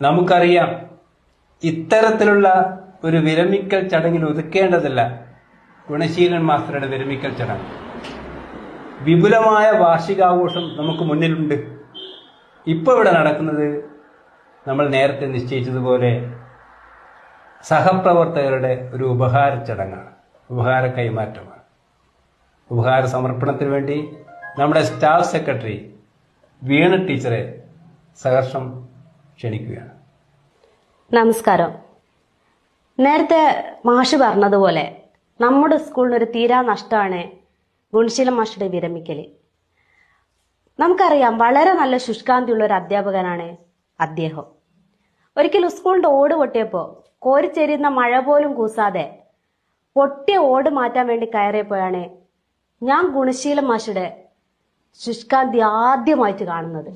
നമുക്കറിയാം, ഇത്തരത്തിലുള്ള ഒരു വിരമിക്കൽ ചടങ്ങിൽ ഒതുക്കേണ്ടതല്ല ഗുണശീലൻ മാസ്റ്ററുടെ വിരമിക്കൽ ചടങ്ങ്. വിപുലമായ വാർഷികാഘോഷം നമുക്ക് മുന്നിലുണ്ട്. ഇപ്പോൾ ഇവിടെ നടക്കുന്നത് നമ്മൾ നേരത്തെ നിശ്ചയിച്ചതുപോലെ സഹപ്രവർത്തകരുടെ ഒരു ഉപഹാര ചടങ്ങാണ്, ഉപഹാര കൈമാറ്റമാണ്. ഉപഹാര സമർപ്പണത്തിന് വേണ്ടി നമ്മുടെ സ്റ്റാഫ് സെക്രട്ടറി വീണ ടീച്ചറെ സഹർഷം ക്ഷണിക്കുകയാണ്. നമസ്കാരം. നേരത്തെ മാഷ് പറഞ്ഞതുപോലെ നമ്മുടെ സ്കൂളിനൊരു തീരാ നഷ്ടമാണ് ഗുണശീലൻ മാഷുടെ വിരമിക്കല്. നമുക്കറിയാം, വളരെ നല്ല ശുഷ്കാന്തിയുള്ള ഒരു അധ്യാപകനാണ് അദ്ദേഹം. ഒരിക്കലും സ്കൂളിന്റെ ഓട് പൊട്ടിയപ്പോൾ കോരിച്ചെരിയുന്ന മഴ പോലും കൂസാതെ പൊട്ടിയ ഓട് മാറ്റാൻ വേണ്ടി കയറിയപ്പോഴാണ് ഞാൻ ഗുണശീലൻ മാഷുടെ ശുഷ്കാന്തി ആദ്യമായിട്ട് കാണുന്നത്.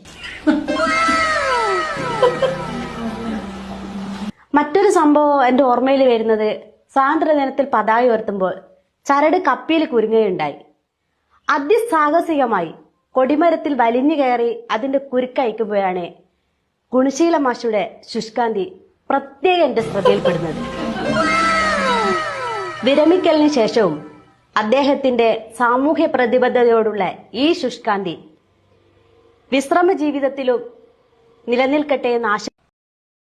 മറ്റൊരു സംഭവം എന്റെ ഓർമ്മയിൽ വരുന്നത്, സ്വാതന്ത്ര്യദിനത്തിൽ പതാക ഉയർത്തുമ്പോൾ ചരട് കപ്പിയിൽ കുരുങ്ങുകയുണ്ടായി. അതിസാഹസികമായി കൊടിമരത്തിൽ വലിഞ്ഞു കയറി അതിന്റെ കുരുക്കയക്കുമ്പോഴാണ് ഗുണശീലൻ മാഷുടെ ശുഷ്കാന്തി പ്രത്യേകം എന്റെ ശ്രദ്ധയിൽപ്പെടുന്നത്. വിരമിക്കലിന് ശേഷവും അദ്ദേഹത്തിന്റെ സാമൂഹ്യ പ്രതിബദ്ധതയോടുള്ള ഈ ശുഷ്കാന്തി വിശ്രമ ജീവിതത്തിലും നിലനിൽക്കട്ടെ എന്ന്